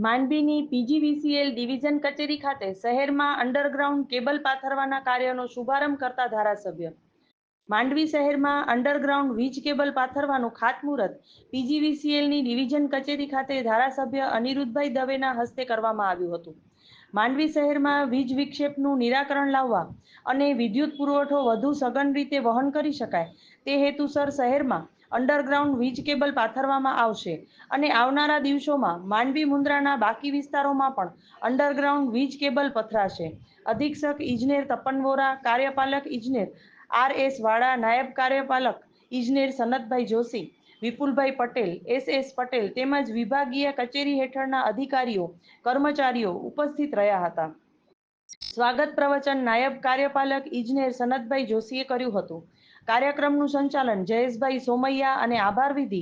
માંડવીની PGVCL division કચેરી ખાતે શહેરમાં અંડરગ્રાઉન્ડ કેબલ પાથરવાના કાર્યનો શુભારંભ કરતા ધારાસભ્ય. માંડવી શહેરમાં અંડરગ્રાઉન્ડ વીજ કેબલ પાથરવાનું ખાતમુહૂર્ત પીજીવીસીએલની ડિવિઝન કચેરી ખાતે ધારાસભ્ય અનિરુદ્ધભાઈ દવેના હસ્તે કરવામાં આવ્યું હતું. માંડવી શહેરમાં વીજ વિક્ષેપનું નિરાકરણ લાવવા અને વિદ્યુત પુરવઠો વધુ સઘન રીતે વહન કરી શકાય તે હેતુસર શહેરમાં અંડરગ્રાઉન્ડ વીજ કેબલ પાથરવામાં આવશે અને આવનારા દિવસોમાં માંડવી મુન્દ્રાના બાકી વિસ્તારોમાં પણ અંડરગ્રાઉન્ડ વીજ કેબલ પથરાશે. અધિક્ષક ઇજનેર તપન વોરા, કાર્યપાલક ઇજનેર RS વાડા, નાયબ કાર્યપાલક ઇજનેર સનતભાઈ જોશી, વિપુલભાઈ પટેલ, SS પટેલ તેમજ વિભાગીય કચેરી હેઠળના અધિકારીઓ, કર્મચારીઓ ઉપસ્થિત રહ્યા હતા. સ્વાગત પ્રવચન નાયબ કાર્યપાલક ઇજનેર સનતભાઈ જોશીએ કર્યું હતું. કાર્યક્રમનું સંચાલન જયેશભાઈ સોમૈયા અને આભાર વિધિ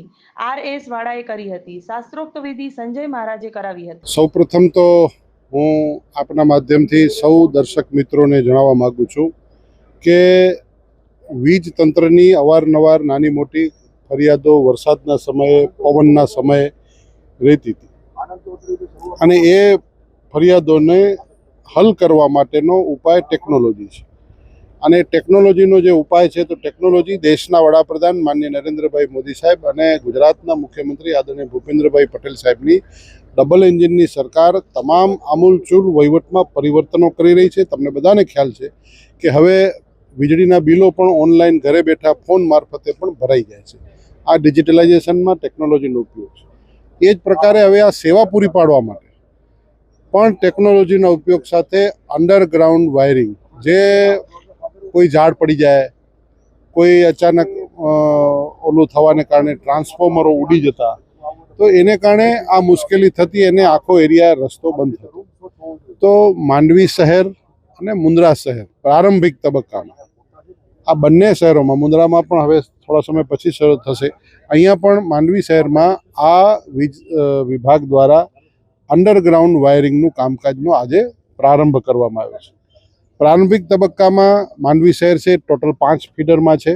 RS વાડાએ કરી હતી. શાસ્ત્રોક્ત વિધિ સંજય મહારાજે કરાવી હતી. સૌપ્રથમ તો હું આપના માધ્યમથી સૌ દર્શક મિત્રોને જણાવવા માંગુ છું કે વીજ તંત્રની અવારનવાર નાની મોટી ફરિયાદો વરસાદના સમયે, પવનના સમયે રહેતી હતી અને એ ફરિયાદોને હલ કરવા માટેનો ઉપાય ટેકનોલોજી છે. અને ટેકનોલોજીનો જે ઉપાય છે તો ટેકનોલોજી દેશના વડાપ્રધાન માનનીય નરેન્દ્રભાઈ મોદી સાહેબ અને ગુજરાતના મુખ્યમંત્રી આદરણીય ભૂપેન્દ્રભાઈ પટેલ સાહેબની ડબલ એન્જિનની સરકાર તમામ આમૂલચૂલ વહીવટમાં પરિવર્તનો કરી રહી છે. તમને બધાને ખ્યાલ છે કે હવે વીજળીના બિલો પણ ઓનલાઈન ઘરે બેઠા ફોન મારફતે પણ ભરાઈ જાય છે. આ ડિજિટલાઇઝેશનમાં ટેકનોલોજીનો ઉપયોગ છે. એ જ પ્રકારે હવે આ સેવા પૂરી પાડવા માટે પણ ટેકનોલોજીના ઉપયોગ સાથે અંડરગ્રાઉન્ડ વાયરિંગ, જે કોઈ ઝાડ પડી જાય, કોઈ અચાનક ઓલું થવાને કારણે ટ્રાન્સફોર્મરો ઉડી જતા, તો એને કારણે આ મુશ્કેલી થતી, એને આખો એરિયા રસ્તો બંધ થતો. તો માંડવી શહેર અને મુન્દ્રા શહેર પ્રારંભિક તબક્કામાં આ બંને શહેરોમાં, મુન્દ્રામાં પણ હવે થોડા સમય પછી શરૂ થશે, અહીંયા પણ માંડવી શહેરમાં આ વીજ વિભાગ દ્વારા અંડરગ્રાઉન્ડ વાયરિંગનું કામકાજનો આજે પ્રારંભ કરવામાં આવ્યો છે. પ્રારંભિક તબક્કામાં માંડવી શહેર છે ટોટલ 5 ફીડરમાં છે,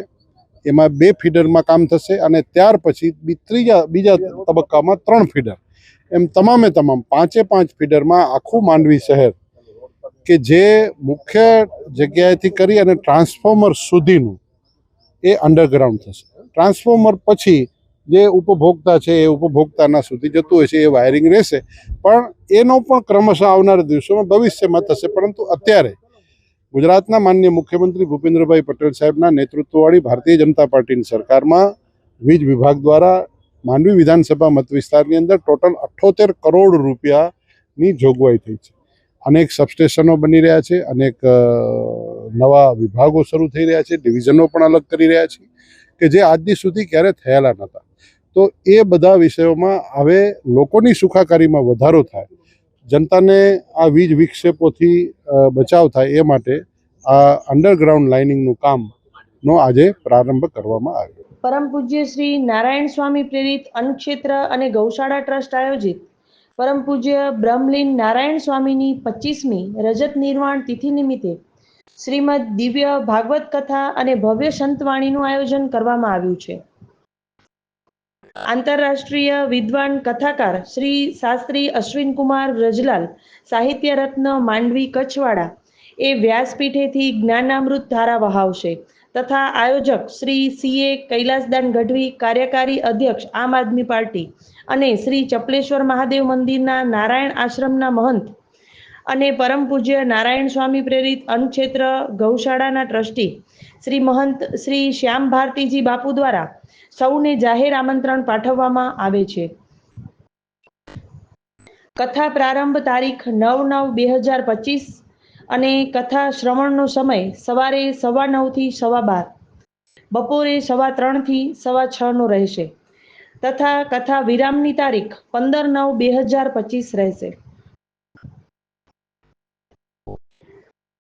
એમાં 2 ફીડરમાં કામ થશે અને ત્યાર પછી બીજા તબક્કામાં 3 ફીડર, એમ તમામે તમામ 5 ફીડરમાં આખું માંડવી શહેર કે જે મુખ્ય જગ્યાએથી કરી અને ટ્રાન્સફોર્મર સુધીનું એ અંડરગ્રાઉન્ડ થશે. ટ્રાન્સફોર્મર પછી જે ઉપભોક્તા છે એ ઉપભોક્તાના સુધી જતું હોય છે એ વાયરિંગ રહેશે, પણ એનો પણ ક્રમશઃ આવનારા દિવસોમાં ભવિષ્યમાં થશે. પરંતુ અત્યારે ગુજરાતના માનનીય મુખ્યમંત્રી ભૂપેન્દ્રભાઈ પટેલ સાહેબના નેતૃત્વવાળી ભારતીય જનતા પાર્ટીની સરકારમાં વીજ વિભાગ દ્વારા માંડવી વિધાનસભા મત વિસ્તારની અંદર ટોટલ 78 કરોડ રૂપિયાની જોગવાઈ થઈ છે. અનેક સબસ્ટેશનો બની રહ્યા છે, અનેક નવા વિભાગો શરૂ થઈ રહ્યા છે, ડિવિઝનો પણ અલગ કરી રહ્યા છે કે જે આજથી સુધી ક્યારે થયેલા નહોતા. તો એ બધા વિષયોમાં હવે લોકોની સુખાકારીમાં વધારો થાય, જનતાને આ વીજ વિક્ષેપોથી બચાવ થાય એ માટે આ અંડરગ્રાઉન્ડ લાઇનિંગનું કામનો આજે પ્રારંભ કરવામાં આવ્યો. પરમ પૂજ્ય શ્રી નારાયણ સ્વામી પ્રેરિત અન્નક્ષેત્ર અને ગૌશાળા ટ્રસ્ટ આયોજિત પરમ પૂજ્ય બ્રહ્મલીન નારાયણ સ્વામીની 25મી રજત નિર્વાણ તિથિ નિમિત્તે શ્રીમદ દિવ્ય ભાગવત કથા અને ભવ્ય સંતવાણીનું આયોજન કરવામાં આવ્યું છે. આંતરરાષ્ટ્રીય વિદ્વાન કથાકાર શ્રી શાસ્ત્રી અશ્વિનકુમાર વ્રજલાલ સાહિત્ય રત્ન માંડવી કચ્છવાડા એ વ્યાસપીઠેથી જ્ઞાનામૃત ધારા વહાવશે તથા આયોજક શ્રી CA કૈલાસદાન ગઢવી, કાર્યકારી અધ્યક્ષ આમ આદમી પાર્ટી અને શ્રી ચપલેશ્વર મહાદેવ મંદિરના નારાયણ આશ્રમના મહંત અને પરમ પૂજ્ય નારાયણ સ્વામી પ્રેરિત અન્નક્ષેત્ર ગૌશાળાના ટ્રસ્ટી શ્રી મહંત શ્રી શ્યામ ભારતીજી બાપુ દ્વારા સૌને જાહેર આમંત્રણ પાઠવવામાં આવે છે. કથા પ્રારંભ તારીખ 9/9/2025 અને કથા શ્રવણનો સમય સવારે 9:15 થી 12:15, બપોરે 3:15 થી 6:15 રહેશે તથા કથા વિરામની તારીખ 15/9/2025 રહેશે.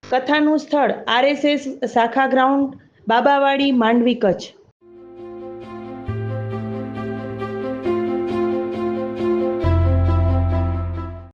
કથાનું સ્થળ RSS શાખા ગ્રાઉન્ડ, બાબાવાડી, માંડવી, કચ્છ.